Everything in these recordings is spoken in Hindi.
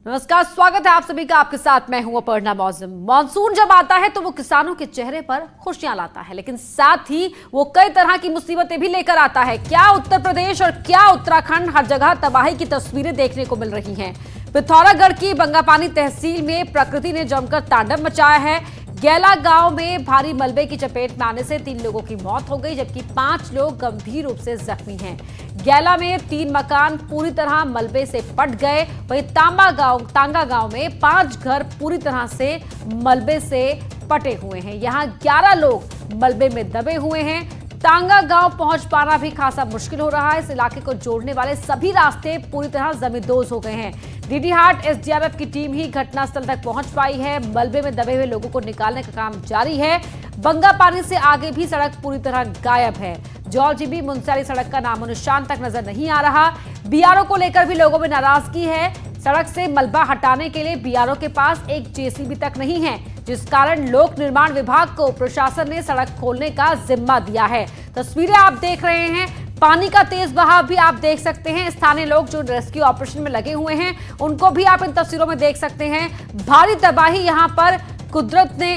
नमस्कार, स्वागत है आप सभी का। आपके साथ मैं हूं अपर्णा मौसम। मानसून जब आता है तो वो किसानों के चेहरे पर खुशियां लाता है, लेकिन साथ ही वो कई तरह की मुसीबतें भी लेकर आता है। क्या उत्तर प्रदेश और क्या उत्तराखंड, हर जगह तबाही की तस्वीरें देखने को मिल रही हैं। पिथौरागढ़ की बंगापानी तहसील में प्रकृति ने जमकर तांडव मचाया है। गैला गांव में भारी मलबे की चपेट में आने से 3 लोगों की मौत हो गई, जबकि 5 लोग गंभीर रूप से जख्मी हैं। गैला में 3 मकान पूरी तरह मलबे से पट गए। वहीं तांगा गांव में 5 घर पूरी तरह से मलबे से पटे हुए हैं। यहां 11 लोग मलबे में दबे हुए हैं। तांगा गांव पहुंच पाना भी खासा मुश्किल हो रहा है। इस इलाके को जोड़ने वाले सभी रास्ते पूरी तरह जमींदोज हो गए हैं। डीडीहाट एसडीआरएफ की टीम ही घटनास्थल तक पहुंच पाई है। मलबे में दबे हुए लोगों को निकालने का काम जारी है। बंगापानी से आगे भी सड़क पूरी तरह गायब है। जौलजीबी मुंसियाली सड़क का नामो निशान तक नजर नहीं आ रहा। बीआरओ को लेकर भी लोगों में नाराजगी है। सड़क से मलबा हटाने के लिए बीआरओ के पास एक जेसीबी तक नहीं है, जिस कारण लोक निर्माण विभाग को प्रशासन ने सड़क खोलने का जिम्मा दिया है। तस्वीरें आप देख रहे हैं, पानी का तेज बहाव भी आप देख सकते हैं। स्थानीय लोग जो रेस्क्यू ऑपरेशन में लगे हुए हैं उनको भी आप इन तस्वीरों में देख सकते हैं। भारी तबाही यहां पर कुदरत ने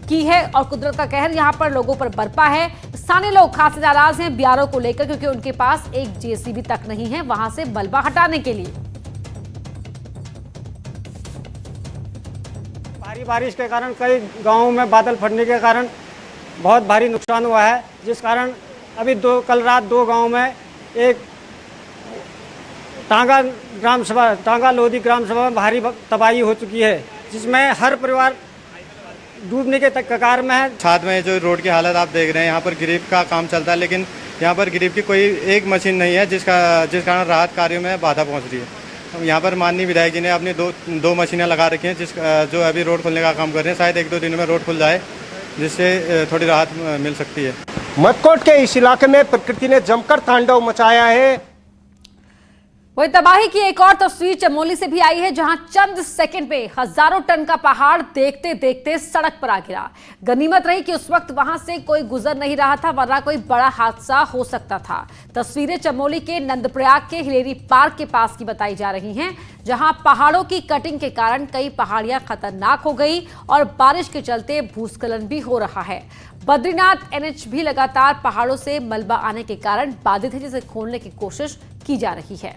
की है और कुदरत का कहर यहां पर लोगों पर बरपा है। स्थानीय लोग खासे नाराज हैं बीआरओ को लेकर, क्योंकि उनके पास एक जेसीबी तक नहीं है वहां से मलबा हटाने के लिए। भारी बारिश के कारण कई गांवों में बादल फटने के कारण बहुत भारी नुकसान हुआ है, जिस कारण अभी कल रात 2 गांवों में एक टांगा लोधी ग्राम सभा में भारी तबाही हो चुकी है, जिसमें हर परिवार डूबने के कगार में है। साथ में जो रोड की हालत आप देख रहे हैं, यहाँ पर ग्रिप का काम चलता है, लेकिन यहाँ पर ग्रिप की कोई एक मशीन नहीं है, जिस कारण राहत कार्यों में बाधा पहुँच रही है। यहाँ पर माननीय विधायक जी ने अपनी दो मशीनें लगा रखी हैं, जो अभी रोड खोलने का काम कर रहे हैं। शायद 1-2 दिन में रोड खुल जाए, जिससे थोड़ी राहत मिल सकती है। मदकोट के इस इलाके में प्रकृति ने जमकर तांडव मचाया है। वही तबाही की एक और तस्वीर चमोली से भी आई है, जहां चंद सेकंड में हजारों टन का पहाड़ देखते देखते सड़क पर आ गिरा। गनीमत रही कि उस वक्त वहां से कोई गुजर नहीं रहा था, वरना कोई बड़ा हादसा हो सकता था। तस्वीरें चमोली के नंदप्रयाग के हिलेरी पार्क के पास की बताई जा रही हैं, जहां पहाड़ों की कटिंग के कारण कई पहाड़ियां खतरनाक हो गई और बारिश के चलते भूस्खलन भी हो रहा है। बद्रीनाथ एनएच भी लगातार पहाड़ों से मलबा आने के कारण बाधित है, जिसे खोलने की कोशिश की जा रही है।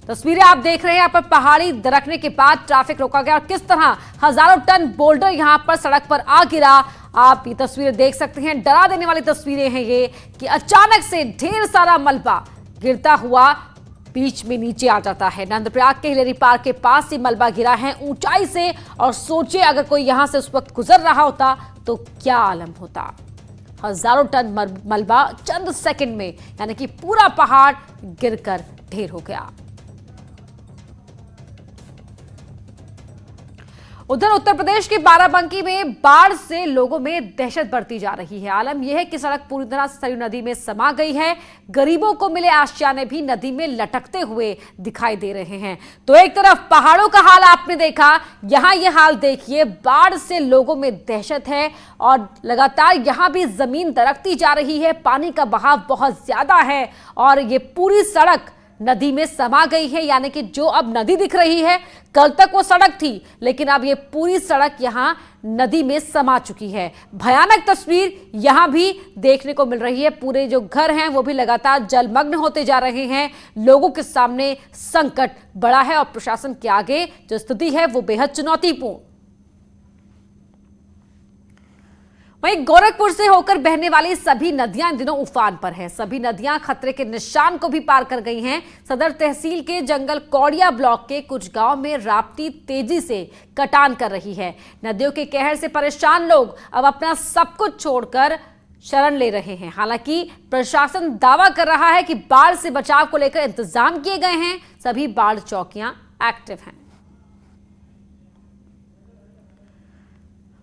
तस्वीरें आप देख रहे हैं, यहाँ पर पहाड़ी दरकने के बाद ट्रैफिक रोका गया और किस तरह हजारों टन बोल्डर यहाँ पर सड़क पर आ गिरा। आप ये तस्वीरें देख सकते हैं। डरा देने वाली तस्वीरें हैं ये कि अचानक से ढेर सारा मलबा गिरता हुआ बीच में नीचे आ जाता है। नंदप्रयाग के हिलेरी पार्क के पास ही मलबा गिरा है ऊंचाई से, और सोचिए अगर कोई यहां से उस वक्त गुजर रहा होता तो क्या आलम होता। हजारों टन मलबा चंद सेकंड में, यानी कि पूरा पहाड़ गिरकर ढेर हो गया। उधर उत्तर प्रदेश के बाराबंकी में बाढ़ से लोगों में दहशत बढ़ती जा रही है। आलम यह है कि सड़क पूरी तरह से सरयू नदी में समा गई है। गरीबों को मिले आशियाने भी नदी में लटकते हुए दिखाई दे रहे हैं। तो एक तरफ पहाड़ों का हाल आपने देखा, यहां यह हाल देखिए, बाढ़ से लोगों में दहशत है और लगातार यहां भी जमीन दरकती जा रही है। पानी का बहाव बहुत ज्यादा है और ये पूरी सड़क नदी में समा गई है, यानी कि जो अब नदी दिख रही है, कल तक वो सड़क थी, लेकिन अब ये पूरी सड़क यहां नदी में समा चुकी है। भयानक तस्वीर यहां भी देखने को मिल रही है। पूरे जो घर हैं वो भी लगातार जलमग्न होते जा रहे हैं। लोगों के सामने संकट बड़ा है और प्रशासन के आगे जो स्थिति है वो बेहद चुनौतीपूर्ण। वहीं गोरखपुर से होकर बहने वाली सभी नदियां इन दिनों उफान पर हैं। सभी नदियां खतरे के निशान को भी पार कर गई हैं। सदर तहसील के जंगल कौड़िया ब्लॉक के कुछ गांव में राप्ती तेजी से कटान कर रही है। नदियों के कहर से परेशान लोग अब अपना सब कुछ छोड़कर शरण ले रहे हैं। हालांकि प्रशासन दावा कर रहा है कि बाढ़ से बचाव को लेकर इंतजाम किए गए हैं। सभी बाढ़ चौकियां एक्टिव हैं।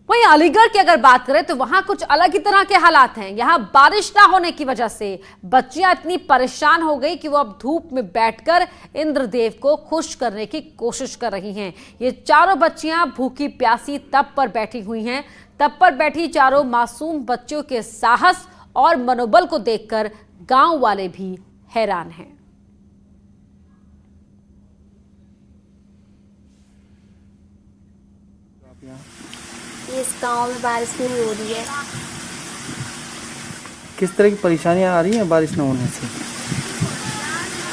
वहीं अलीगढ़ की अगर बात करें तो वहां कुछ अलग ही तरह के हालात हैं। यहां बारिश ना होने की वजह से बच्चियां इतनी परेशान हो गई कि वो अब धूप में बैठकर इंद्रदेव को खुश करने की कोशिश कर रही हैं। ये चारों बच्चियां भूखी प्यासी तप पर बैठी हुई हैं। तप पर बैठी चारों मासूम बच्चों के साहस और मनोबल को देखकर गांव वाले भी हैरान हैं। इस गांव में बारिश नहीं हो रही है। किस तरह की परेशानियां आ रही हैं बारिश न होने से?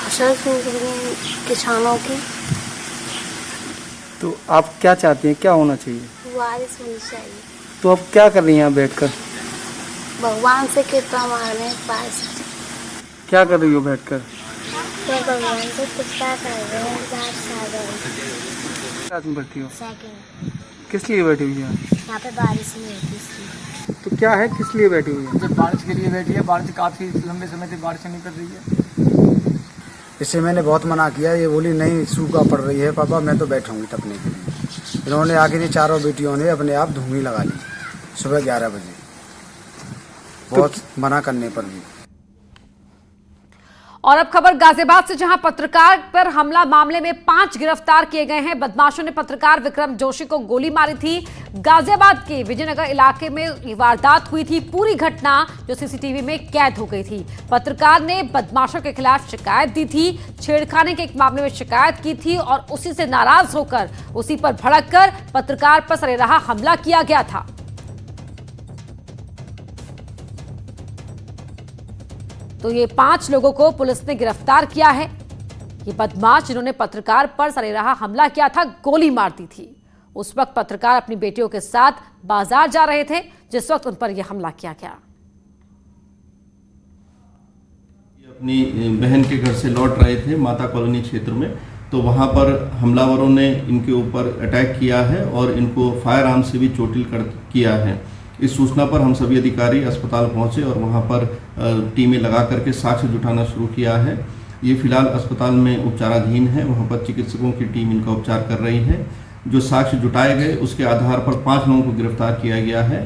फसल सूख रही है किसानों की। तो आप क्या चाहती हैं, क्या होना चाहिए? बारिश होनी चाहिए। तो आप क्या कर रही हैं यहाँ बैठकर? भगवान से कृपा मांग रहे हैं बारिश। क्या कर रही हो बैठकर? तो भगवान से कृपा कर रहे हैं बारिश आ जाए। क्लास में बैठी हो? सेकंड। किस लिए बैठी हुई है? यहाँ पे बारिश नहीं होती इसलिए। तो क्या है, किस लिए बैठी हुई है? जब बारिश के लिए बैठी है, बारिश काफ़ी लंबे समय से बारिश नहीं कर रही है। इससे मैंने बहुत मना किया, ये बोली नहीं सूखा पड़ रही है पापा, मैं तो बैठूंगी तपने के लिए। इन्होंने आगे नहीं, चारों बेटियों ने अपने आप धूमी लगा ली सुबह 11 बजे, बहुत मना करने पर भी। और अब खबर गाजियाबाद से, जहां पत्रकार पर हमला मामले में 5 गिरफ्तार किए गए हैं। बदमाशों ने पत्रकार विक्रम जोशी को गोली मारी थी। गाजियाबाद के विजयनगर इलाके में ये वारदात हुई थी। पूरी घटना जो सीसीटीवी में कैद हो गई थी। पत्रकार ने बदमाशों के खिलाफ शिकायत दी थी, छेड़खानी के एक मामले में शिकायत की थी और उसी से नाराज होकर, उसी पर भड़ककर पत्रकार पर सरेराह हमला किया गया था। तो ये 5 लोगों को पुलिस ने गिरफ्तार किया है। ये बदमाश जिन्होंने पत्रकार पर सरेराह हमला किया था, गोली मार दी थी। उस वक्त पत्रकार अपनी बेटियों के साथ बाजार जा रहे थे जिस वक्त उन पर यह हमला किया गया। अपनी बहन के घर से लौट रहे थे माता कॉलोनी क्षेत्र में, तो वहां पर हमलावरों ने इनके ऊपर अटैक किया है और इनको फायर आर्म से भी चोटिल किया है। इस सूचना पर हम सभी अधिकारी अस्पताल पहुंचे और वहां पर टीमें लगा करके साक्ष्य जुटाना शुरू किया है। ये फिलहाल अस्पताल में उपचाराधीन है, वहां पर चिकित्सकों की टीम इनका उपचार कर रही है। जो साक्ष्य जुटाए गए उसके आधार पर 5 लोगों को गिरफ्तार किया गया है।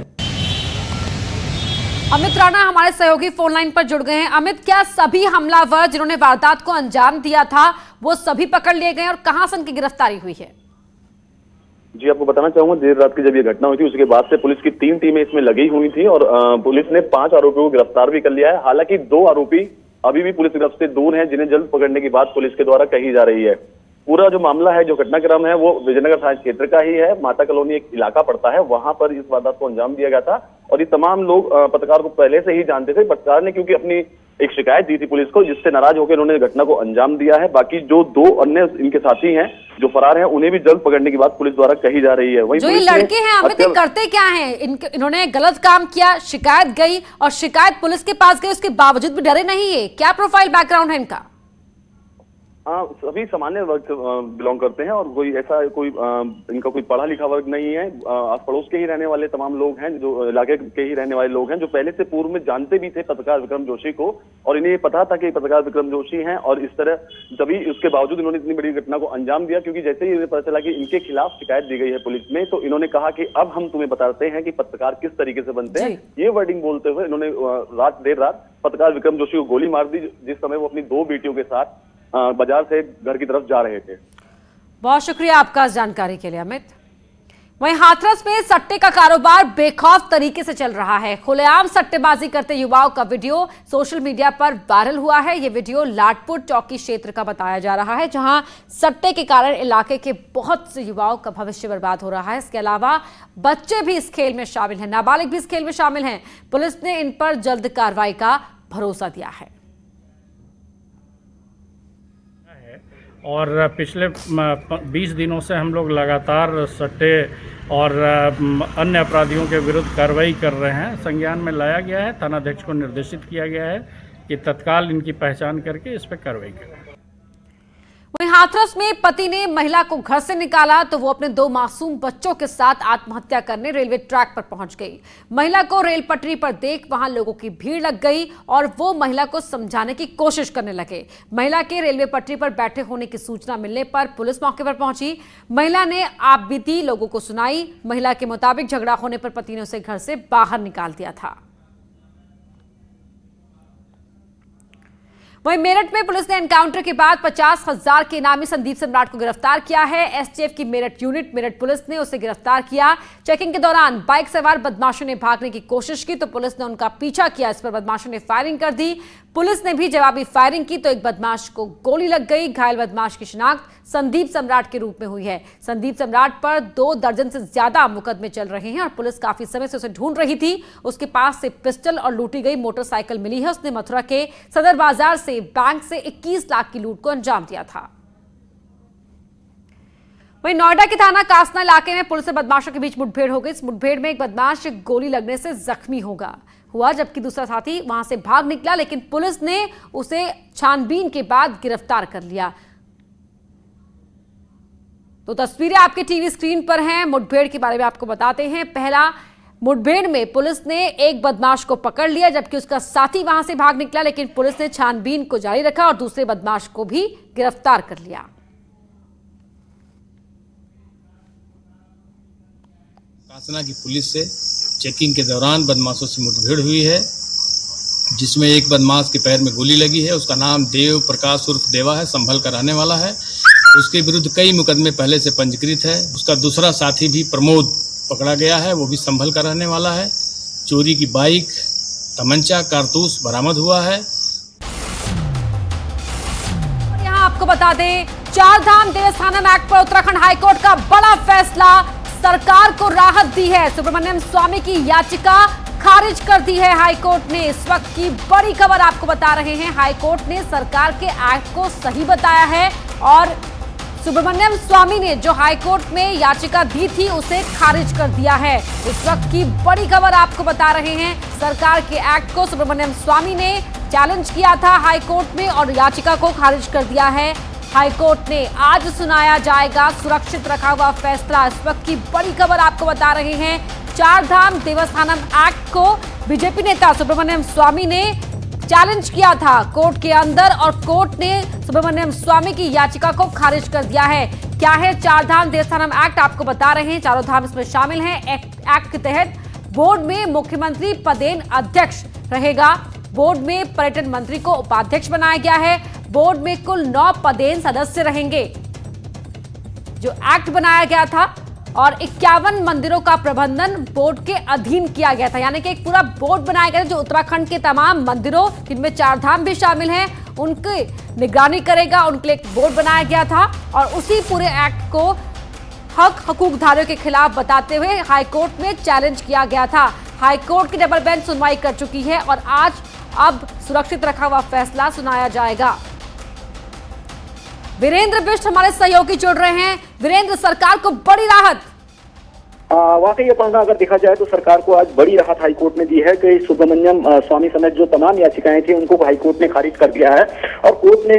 अमित राणा हमारे सहयोगी फोन लाइन पर जुड़ गए हैं। अमित, क्या सभी हमलावर जिन्होंने वारदात को अंजाम दिया था वो सभी पकड़ लिए गए और कहां से उनकी गिरफ्तारी हुई है? जी, आपको बताना चाहूंगा, देर रात की जब ये घटना हुई थी उसके बाद से पुलिस की 3 टीमें इसमें लगी हुई थी और पुलिस ने 5 आरोपियों को गिरफ्तार भी कर लिया है। हालांकि 2 आरोपी अभी भी पुलिस गिरफ्त से दूर हैं, जिन्हें जल्द पकड़ने की बात पुलिस के द्वारा कही जा रही है। पूरा जो मामला है, जो घटनाक्रम है, वो विजयनगर थाना क्षेत्र का ही है। माता कॉलोनी एक इलाका पड़ता है, वहां पर इस वारदात को अंजाम दिया गया था और ये तमाम लोग पत्रकार को पहले से ही जानते थे। पत्रकार ने क्योंकि अपनी एक शिकायत दी थी पुलिस को, जिससे नाराज होकर इन्होंने घटना को अंजाम दिया है। बाकी जो 2 अन्य इनके साथी हैं जो फरार हैं, उन्हें भी जल्द पकड़ने की बात पुलिस द्वारा कही जा रही है। वहीं जो ये लड़के हैं अमित, ये करते क्या हैं? इन्होंने गलत काम किया, शिकायत गई और शिकायत पुलिस के पास गई, उसके बावजूद भी डरे नहीं है। क्या प्रोफाइल बैकग्राउंड है इनका? हाँ, सभी सामान्य वर्ग से बिलोंग करते हैं और कोई ऐसा इनका कोई पढ़ा लिखा वर्ग नहीं है। आस पड़ोस के ही रहने वाले तमाम लोग हैं, जो इलाके के ही रहने वाले लोग हैं, जो पहले से पूर्व में जानते भी थे पत्रकार विक्रम जोशी को और इन्हें ये पता था कि पत्रकार विक्रम जोशी हैं। और इस तरह तभी उसके बावजूद इन्होंने इतनी बड़ी घटना को अंजाम दिया, क्योंकि जैसे ही इन्हें पता चला कि इनके खिलाफ शिकायत दी गई है पुलिस में, तो इन्होंने कहा कि अब हम तुम्हें बताते हैं कि पत्रकार किस तरीके से बनते हैं। ये वर्डिंग बोलते हुए इन्होंने देर रात पत्रकार विक्रम जोशी को गोली मार दी, जिस समय वो अपनी 2 बेटियों के साथ बाजार से घर की तरफ जा रहे थे। बहुत शुक्रिया आपका इस जानकारी के लिए अमित। वहीं हाथरस में सट्टे का कारोबार बेखौफ तरीके से चल रहा है। खुलेआम सट्टेबाजी करते युवाओं का वीडियो सोशल मीडिया पर वायरल हुआ है। यह वीडियो लाटपुर चौकी क्षेत्र का बताया जा रहा है, जहां सट्टे के कारण इलाके के बहुत से युवाओं का भविष्य बर्बाद हो रहा है। इसके अलावा बच्चे भी इस खेल में शामिल हैं, नाबालिग भी इस खेल में शामिल हैं। पुलिस ने इन पर जल्द कार्रवाई का भरोसा दिया है। और पिछले 20 दिनों से हम लोग लगातार सट्टे और अन्य अपराधियों के विरुद्ध कार्रवाई कर रहे हैं। संज्ञान में लाया गया है, थानाध्यक्ष को निर्देशित किया गया है कि तत्काल इनकी पहचान करके इस पर कार्रवाई करें। वहीं हाथरस में पति ने महिला को घर से निकाला तो वो अपने 2 मासूम बच्चों के साथ आत्महत्या करने रेलवे ट्रैक पर पहुंच गई। महिला को रेल पटरी पर देख वहां लोगों की भीड़ लग गई और वो महिला को समझाने की कोशिश करने लगे। महिला के रेलवे पटरी पर बैठे होने की सूचना मिलने पर पुलिस मौके पर पहुंची। महिला ने आपबीती लोगों को सुनाई। महिला के मुताबिक झगड़ा होने पर पति ने उसे घर से बाहर निकाल दिया था। वहीं मेरठ में पुलिस ने एनकाउंटर के बाद 50,000 के इनामी संदीप सम्राट को गिरफ्तार किया है। एसटीएफ की मेरठ यूनिट मेरठ पुलिस ने उसे गिरफ्तार किया। चेकिंग के दौरान बाइक सवार बदमाशों ने भागने की कोशिश की तो पुलिस ने उनका पीछा किया। इस पर बदमाशों ने फायरिंग कर दी। पुलिस ने भी जवाबी फायरिंग की तो एक बदमाश को गोली लग गई। घायल बदमाश की शिनाख्त संदीप सम्राट के रूप में हुई है। संदीप सम्राट पर 2 दर्जन से ज्यादा मुकदमे चल रहे हैं और पुलिस काफी समय से उसे ढूंढ रही थी। उसके पास से पिस्टल और लूटी गई मोटरसाइकिल मिली है। उसने मथुरा के सदर बाजार से बैंक से 21 लाख की लूट को अंजाम दिया था। वहीं नोएडा के थाना कासना इलाके में पुलिस और बदमाशों के बीच मुठभेड़ हो गई। इस मुठभेड़ में एक बदमाश गोली लगने से जख्मी हुआ जबकि दूसरा साथी वहां से भाग निकला, लेकिन पुलिस ने उसे छानबीन के बाद गिरफ्तार कर लिया। तो तस्वीरें आपके टीवी स्क्रीन पर हैं। मुठभेड़ के बारे में आपको बताते हैं। पहला मुठभेड़ में पुलिस ने एक बदमाश को पकड़ लिया जबकि उसका साथी वहां से भाग निकला, लेकिन पुलिस ने छानबीन को जारी रखा और दूसरे बदमाश को भी गिरफ्तार कर लिया। कासना की पुलिस से चेकिंग के दौरान बदमाशों से मुठभेड़ हुई है, जिसमें एक बदमाश के पैर में गोली लगी है। उसका नाम देव प्रकाश उर्फ देवा है, संभल का रहने वाला है। उसके विरुद्ध कई मुकदमे पहले से पंजीकृत है। उसका दूसरा साथी भी प्रमोद पकड़ा गया है, वो भी संभल का रहने वाला है। चोरी की बाइक, तमंचा, कारतूस बरामद हुआ है। यहाँ आपको बता दें, चारधाम देवस्थानम एक्ट पर उत्तराखंड हाईकोर्ट का बड़ा फैसला। सरकार को राहत दी है। सुब्रमण्यम स्वामी की याचिका खारिज कर दी है हाईकोर्ट ने। इस वक्त की बड़ी खबर आपको बता रहे हैं। हाईकोर्ट ने सरकार के एक्ट को सही बताया है और सुब्रमण्यम स्वामी ने जो हाईकोर्ट में याचिका दी थी उसे खारिज कर दिया है। इस वक्त की बड़ी खबर आपको बता रहे हैं। सरकार के एक्ट को सुब्रमण्यम स्वामी ने चैलेंज किया था हाईकोर्ट में और याचिका को खारिज कर दिया है हाईकोर्ट ने। आज सुनाया जाएगा सुरक्षित रखा हुआ फैसला। इस वक्त की बड़ी खबर आपको बता रहे हैं। चारधाम देवस्थानम एक्ट को बीजेपी नेता सुब्रमण्यम स्वामी ने चैलेंज किया था कोर्ट के अंदर और कोर्ट ने सुब्रमण्यम स्वामी की याचिका को खारिज कर दिया है। क्या है चारधाम देवस्थानम एक्ट, आपको बता रहे हैं। चारों धाम इसमें शामिल हैं। एक्ट के तहत बोर्ड में मुख्यमंत्री पदेन अध्यक्ष रहेगा। बोर्ड में पर्यटन मंत्री को उपाध्यक्ष बनाया गया है। बोर्ड में कुल 9 पदेन सदस्य रहेंगे जो एक्ट बनाया गया था और 51 मंदिरों का प्रबंधन बोर्ड के अधीन किया गया था। यानी कि एक पूरा बोर्ड बनाया गया था जो उत्तराखंड के तमाम मंदिरों, जिनमें चारधाम भी शामिल हैं, उनकी निगरानी करेगा। उनके लिए एक बोर्ड बनाया गया था और उसी पूरे एक्ट को हकूकधारियों के खिलाफ बताते हुए हाईकोर्ट में चैलेंज किया गया था। हाईकोर्ट की डबल बेंच सुनवाई कर चुकी है और आज अब सुरक्षित रखा हुआ फैसला सुनाया जाएगा। वीरेंद्र बिष्ट हमारे सहयोगी जुड़ रहे हैं। वीरेंद्र, सरकार को बड़ी राहत। वाकई अपना अगर देखा जाए तो सरकार को आज बड़ी राहत हाईकोर्ट ने दी है कि सुब्रमण्यम स्वामी समेत जो तमाम याचिकाएं थी उनको हाईकोर्ट ने खारिज कर दिया है और कोर्ट ने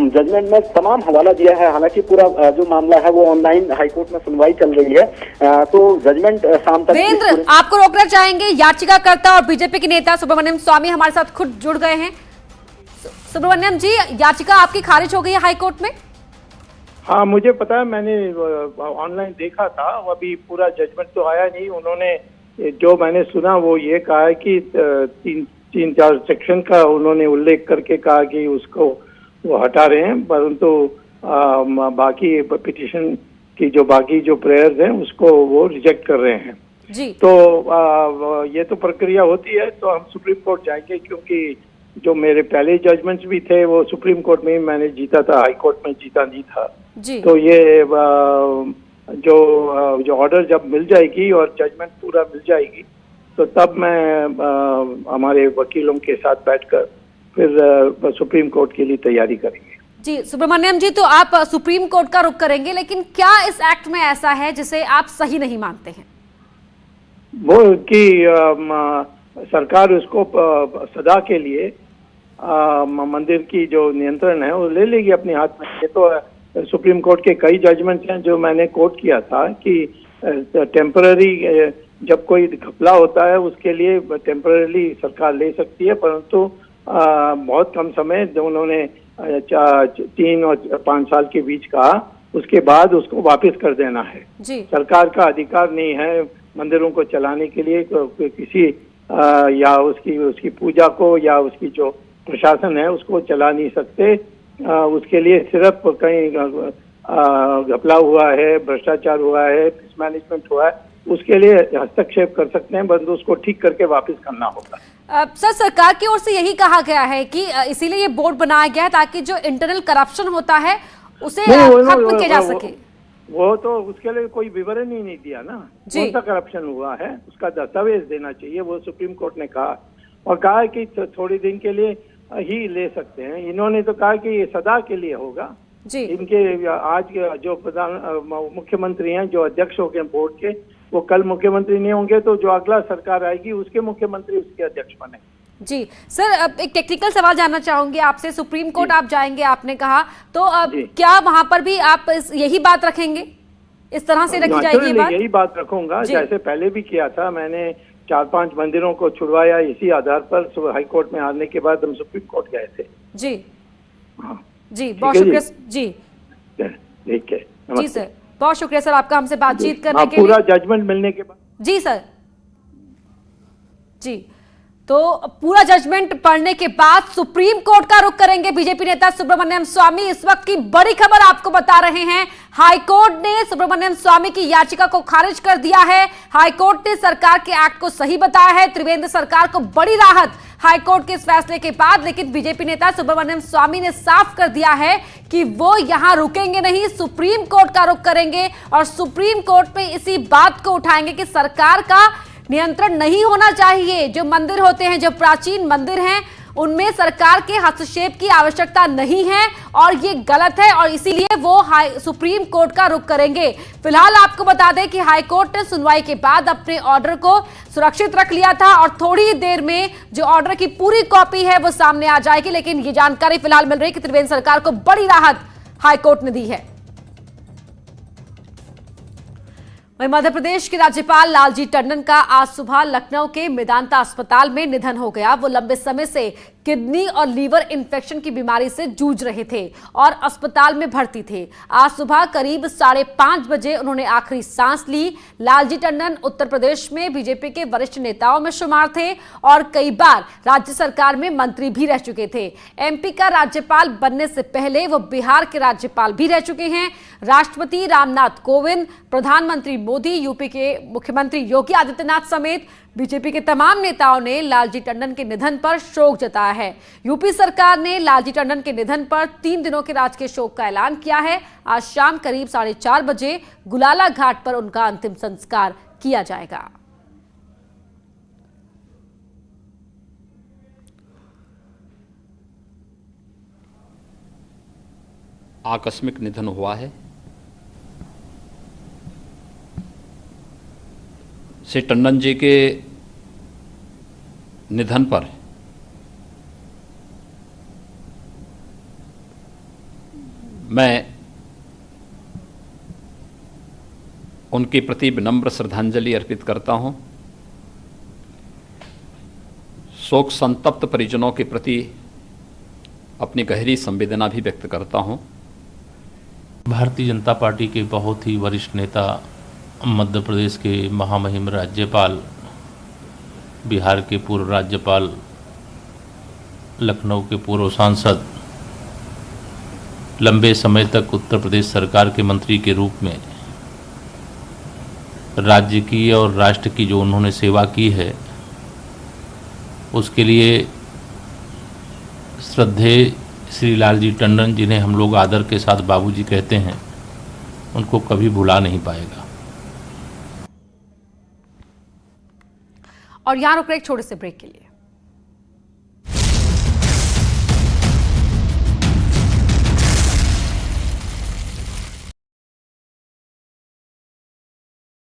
जजमेंट में तमाम हवाला दिया है। हालांकि पूरा जो मामला है वो ऑनलाइन हाईकोर्ट में सुनवाई चल रही है, तो जजमेंट शाम तक। वीरेंद्र, आपको रोकना चाहेंगे, याचिकाकर्ता और बीजेपी के नेता सुब्रमण्यम स्वामी हमारे साथ खुद जुड़ गए हैं। सुब्रमण्यम जी, याचिका आपकी खारिज हो गई है हाईकोर्ट में? हाँ, मुझे पता है, मैंने ऑनलाइन देखा था। अभी पूरा जजमेंट तो आया नहीं। उन्होंने जो मैंने सुना वो ये कहा है कि 3-4 सेक्शन का उन्होंने उल्लेख करके कहा कि उसको वो हटा रहे हैं, परंतु बाकी पिटिशन की जो बाकी जो प्रेयर्स हैं उसको वो रिजेक्ट कर रहे हैं जी। तो ये तो प्रक्रिया होती है। तो हम सुप्रीम कोर्ट जाएंगे, क्योंकि जो मेरे पहले जजमेंट्स भी थे वो सुप्रीम कोर्ट में ही मैंने जीता था, हाई कोर्ट में जीता नहीं था जी। तो ये जो ऑर्डर जब मिल जाएगी और जजमेंट पूरा मिल जाएगी तो तब मैं हमारे वकीलों के साथ बैठकर फिर सुप्रीम कोर्ट के लिए तैयारी करेंगे। जी सुब्रमण्यम जी, तो आप सुप्रीम कोर्ट का रुख करेंगे, लेकिन क्या इस एक्ट में ऐसा है जिसे आप सही नहीं मानते हैं? वो कि सरकार उसको सदा के लिए मंदिर की जो नियंत्रण है वो ले लेगी अपने हाथ में। ये तो सुप्रीम कोर्ट के कई जजमेंट्स हैं जो मैंने कोट किया था कि टेम्पररी जब कोई घपला होता है उसके लिए टेम्पररी सरकार ले सकती है, परंतु बहुत कम समय जो उन्होंने 3 और 5 साल के बीच कहा, उसके बाद उसको वापस कर देना है जी। सरकार का अधिकार नहीं है मंदिरों को चलाने के लिए किसी या उसकी पूजा को या उसकी जो प्रशासन है उसको चला नहीं सकते। उसके लिए सिर्फ कहीं घपला हुआ है, भ्रष्टाचार हुआ है, मिसमैनेजमेंट हुआ है, उसके लिए हस्तक्षेप कर सकते हैं, बंद उसको ठीक करके वापस करना होगा। सर, सरकार की ओर से यही कहा गया है कि इसीलिए ये बोर्ड बनाया गया है ताकि जो इंटरनल करप्शन होता है उसे खत्म किया जा सके। वो तो उसके लिए कोई विवरण ही नहीं दिया ना, कौन सा करप्शन हुआ है उसका दस्तावेज देना चाहिए, वो सुप्रीम कोर्ट ने कहा। और कहा है कि थोड़ी दिन के लिए ही ले सकते हैं। इन्होंने तो कहा कि ये सदा के लिए होगा जी। इनके आज के जो मुख्यमंत्री हैं, जो अध्यक्ष हो गए बोर्ड के, वो कल मुख्यमंत्री नहीं होंगे तो जो अगला सरकार आएगी उसके मुख्यमंत्री उसके अध्यक्ष बने। जी सर, अब एक टेक्निकल सवाल जानना चाहूंगी आपसे। सुप्रीम कोर्ट आप जाएंगे आपने कहा, तो अब क्या वहां पर भी आप यही बात रखेंगे, इस तरह से रखी जाएगी ये बात? यही बात रखूंगा, जैसे पहले भी किया था। मैंने 4-5 मंदिरों को छुड़वाया इसी आधार पर। हाई कोर्ट में आने के बाद हम सुप्रीम कोर्ट गए थे जी। हाँ जी, बहुत शुक्रिया जी। ठीक है जी सर, बहुत शुक्रिया सर आपका हमसे बातचीत करने के लिए। पूरा जजमेंट मिलने के बाद जी सर जी, तो पूरा जजमेंट पढ़ने के बाद सुप्रीम कोर्ट का रुख करेंगे बीजेपी नेता सुब्रमण्यम स्वामी। इस वक्त की बड़ी खबर आपको बता रहे हैं, हाईकोर्ट ने सुब्रमण्यम स्वामी की याचिका को खारिज कर दिया है। हाईकोर्ट ने सरकार के एक्ट को सही बताया है। त्रिवेंद्र सरकार को बड़ी राहत हाईकोर्ट के इस फैसले के बाद, लेकिन बीजेपी नेता सुब्रमण्यम स्वामी ने साफ कर दिया है कि वो यहां रुकेंगे नहीं, सुप्रीम कोर्ट का रुख करेंगे और सुप्रीम कोर्ट में इसी बात को उठाएंगे कि सरकार का नियंत्रण नहीं होना चाहिए। जो मंदिर होते हैं, जो प्राचीन मंदिर हैं, उनमें सरकार के हस्तक्षेप की आवश्यकता नहीं है और ये गलत है और इसीलिए वो सुप्रीम कोर्ट का रुख करेंगे। फिलहाल आपको बता दें कि हाई कोर्ट ने सुनवाई के बाद अपने ऑर्डर को सुरक्षित रख लिया था और थोड़ी ही देर में जो ऑर्डर की पूरी कॉपी है वो सामने आ जाएगी। लेकिन ये जानकारी फिलहाल मिल रही है कि त्रिवेंद्र सरकार को बड़ी राहत हाईकोर्ट ने दी है। वहीं मध्य प्रदेश के राज्यपाल लालजी टंडन का आज सुबह लखनऊ के मेदांता अस्पताल में निधन हो गया। वो लंबे समय से किडनी और लीवर इन्फेक्शन की बीमारी से जूझ रहे थे और अस्पताल में भर्ती थे। आज सुबह करीब 5:30 बजे उन्होंने आखिरी सांस ली। लालजी टंडन उत्तर प्रदेश में बीजेपी के वरिष्ठ नेताओं में शुमार थे और कई बार राज्य सरकार में मंत्री भी रह चुके थे। एमपी का राज्यपाल बनने से पहले वो बिहार के राज्यपाल भी रह चुके हैं। राष्ट्रपति रामनाथ कोविंद, प्रधानमंत्री मोदी, यूपी के मुख्यमंत्री योगी आदित्यनाथ समेत बीजेपी के तमाम नेताओं ने लालजी टंडन के निधन पर शोक जताया है। यूपी सरकार ने लालजी टंडन के निधन पर 3 दिनों के राजकीय शोक का ऐलान किया है। आज शाम करीब 4:30 बजे गुलाला घाट पर उनका अंतिम संस्कार किया जाएगा। आकस्मिक निधन हुआ है। श्री टंडन जी के निधन पर मैं उनके प्रति विनम्र श्रद्धांजलि अर्पित करता हूं। शोक संतप्त परिजनों के प्रति अपनी गहरी संवेदना भी व्यक्त करता हूं। भारतीय जनता पार्टी के बहुत ही वरिष्ठ नेता, मध्य प्रदेश के महामहिम राज्यपाल, बिहार के पूर्व राज्यपाल, लखनऊ के पूर्व सांसद, लंबे समय तक उत्तर प्रदेश सरकार के मंत्री के रूप में राज्य की और राष्ट्र की जो उन्होंने सेवा की है, उसके लिए श्रद्धेय श्री लालजी टंडन, जिन्हें हम लोग आदर के साथ बाबूजी कहते हैं, उनको कभी भुला नहीं पाएगा। और यहां रुक रहे एक छोटे से ब्रेक के लिए।